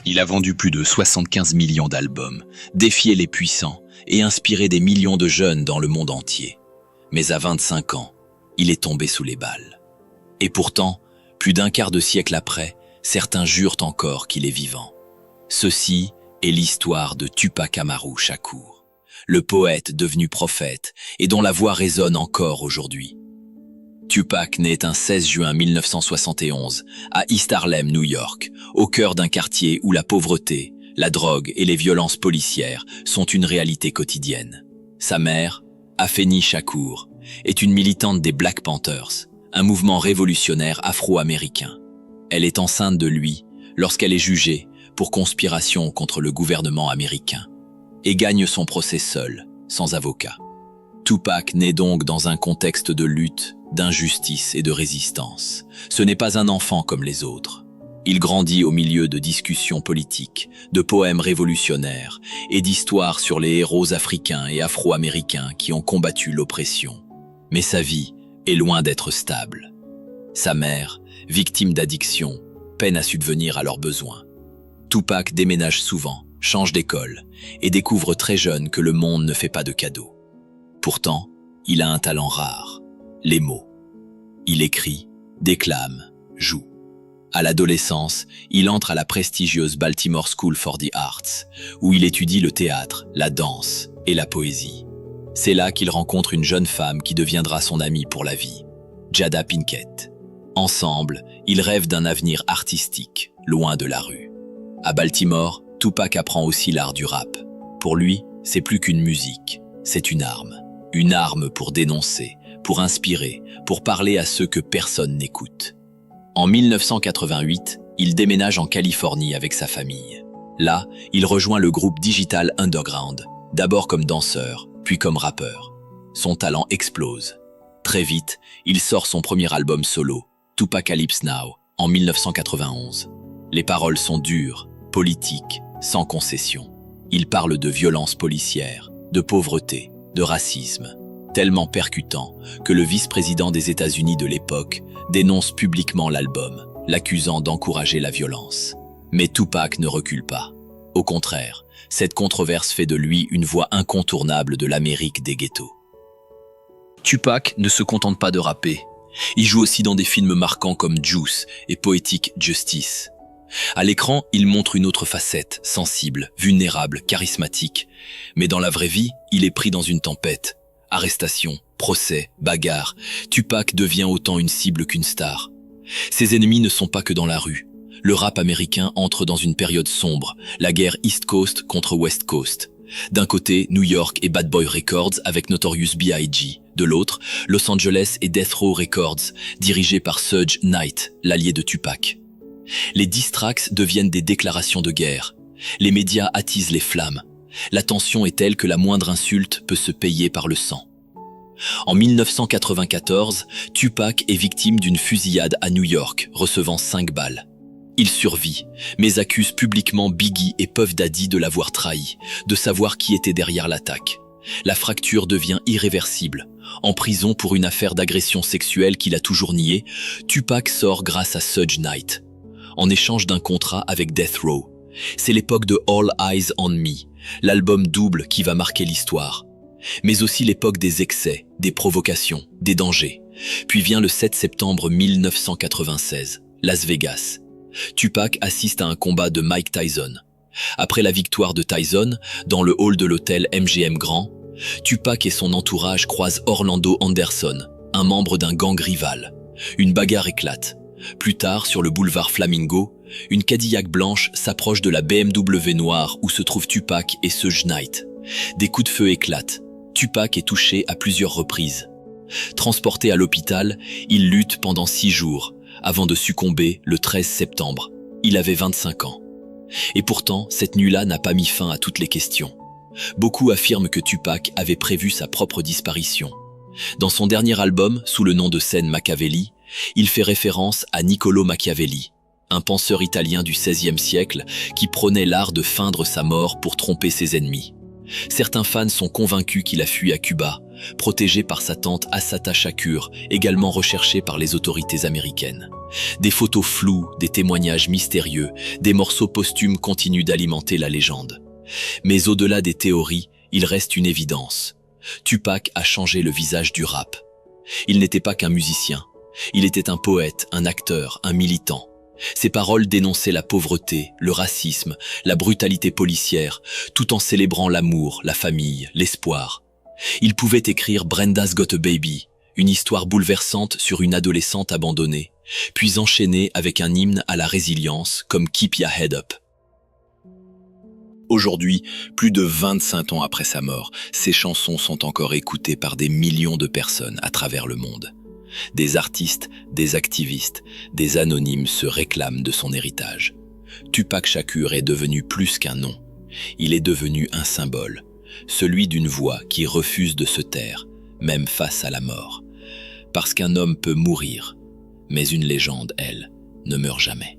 Il a vendu plus de 75 millions d'albums, défié les puissants et inspiré des millions de jeunes dans le monde entier. Mais à 25 ans, il est tombé sous les balles. Et pourtant, plus d'un quart de siècle après, certains jurent encore qu'il est vivant. Ceci est l'histoire de Tupac Amaru Shakur, le poète devenu prophète et dont la voix résonne encore aujourd'hui. Tupac naît un 16 juin 1971 à East Harlem, New York, au cœur d'un quartier où la pauvreté, la drogue et les violences policières sont une réalité quotidienne. Sa mère, Afeni Shakur, est une militante des Black Panthers, un mouvement révolutionnaire afro-américain. Elle est enceinte de lui lorsqu'elle est jugée pour conspiration contre le gouvernement américain et gagne son procès seule, sans avocat. Tupac naît donc dans un contexte de lutte, d'injustice et de résistance. Ce n'est pas un enfant comme les autres. Il grandit au milieu de discussions politiques, de poèmes révolutionnaires et d'histoires sur les héros africains et afro-américains qui ont combattu l'oppression. Mais sa vie est loin d'être stable. Sa mère, victime d'addiction, peine à subvenir à leurs besoins. Tupac déménage souvent, change d'école et découvre très jeune que le monde ne fait pas de cadeaux. Pourtant, il a un talent rare, les mots. Il écrit, déclame, joue. À l'adolescence, il entre à la prestigieuse Baltimore School for the Arts, où il étudie le théâtre, la danse et la poésie. C'est là qu'il rencontre une jeune femme qui deviendra son amie pour la vie, Jada Pinkett. Ensemble, ils rêvent d'un avenir artistique, loin de la rue. À Baltimore, Tupac apprend aussi l'art du rap. Pour lui, c'est plus qu'une musique, c'est une arme. Une arme pour dénoncer, pour inspirer, pour parler à ceux que personne n'écoute. En 1988, il déménage en Californie avec sa famille. Là, il rejoint le groupe Digital Underground, d'abord comme danseur, puis comme rappeur. Son talent explose. Très vite, il sort son premier album solo, Tupacalypse Now, en 1991. Les paroles sont dures, politiques, sans concession. Il parle de violence policière, de pauvreté, de racisme, tellement percutant que le vice-président des États-Unis de l'époque dénonce publiquement l'album, l'accusant d'encourager la violence. Mais Tupac ne recule pas. Au contraire, cette controverse fait de lui une voix incontournable de l'Amérique des ghettos. Tupac ne se contente pas de rapper. Il joue aussi dans des films marquants comme Juice et Poetic Justice. À l'écran, il montre une autre facette, sensible, vulnérable, charismatique. Mais dans la vraie vie, il est pris dans une tempête. Arrestation, procès, bagarre, Tupac devient autant une cible qu'une star. Ses ennemis ne sont pas que dans la rue. Le rap américain entre dans une période sombre, la guerre East Coast contre West Coast. D'un côté, New York et Bad Boy Records avec Notorious B.I.G. De l'autre, Los Angeles et Death Row Records, dirigés par Suge Knight, l'allié de Tupac. Les diss tracks deviennent des déclarations de guerre. Les médias attisent les flammes. La tension est telle que la moindre insulte peut se payer par le sang. En 1994, Tupac est victime d'une fusillade à New York, recevant 5 balles. Il survit, mais accuse publiquement Biggie et Puff Daddy de l'avoir trahi, de savoir qui était derrière l'attaque. La fracture devient irréversible. En prison pour une affaire d'agression sexuelle qu'il a toujours niée, Tupac sort grâce à Suge Knight, en échange d'un contrat avec Death Row. C'est l'époque de All Eyes on Me, l'album double qui va marquer l'histoire. Mais aussi l'époque des excès, des provocations, des dangers. Puis vient le 7 septembre 1996, Las Vegas. Tupac assiste à un combat de Mike Tyson. Après la victoire de Tyson, dans le hall de l'hôtel MGM Grand, Tupac et son entourage croisent Orlando Anderson, un membre d'un gang rival. Une bagarre éclate. Plus tard, sur le boulevard Flamingo, une Cadillac blanche s'approche de la BMW noire où se trouvent Tupac et Suge Knight. Des coups de feu éclatent. Tupac est touché à plusieurs reprises. Transporté à l'hôpital, il lutte pendant 6 jours, avant de succomber le 13 septembre. Il avait 25 ans. Et pourtant, cette nuit-là n'a pas mis fin à toutes les questions. Beaucoup affirment que Tupac avait prévu sa propre disparition. Dans son dernier album, sous le nom de scène Machiavelli, il fait référence à Niccolò Machiavelli, un penseur italien du XVIe siècle qui prônait l'art de feindre sa mort pour tromper ses ennemis. Certains fans sont convaincus qu'il a fui à Cuba protégé par sa tante Assata Shakur, également recherchée par les autorités américaines. Des photos floues, des témoignages mystérieux, des morceaux posthumes continuent d'alimenter la légende. Mais au-delà des théories, il reste une évidence. Tupac a changé le visage du rap. Il n'était pas qu'un musicien. Il était un poète, un acteur, un militant. Ses paroles dénonçaient la pauvreté, le racisme, la brutalité policière, tout en célébrant l'amour, la famille, l'espoir. Il pouvait écrire Brenda's Got a Baby, une histoire bouleversante sur une adolescente abandonnée, puis enchaîner avec un hymne à la résilience comme Keep Your Head Up. Aujourd'hui, plus de 25 ans après sa mort, ses chansons sont encore écoutées par des millions de personnes à travers le monde. Des artistes, des activistes, des anonymes se réclament de son héritage. Tupac Shakur est devenu plus qu'un nom. Il est devenu un symbole, celui d'une voix qui refuse de se taire, même face à la mort. Parce qu'un homme peut mourir, mais une légende, elle, ne meurt jamais.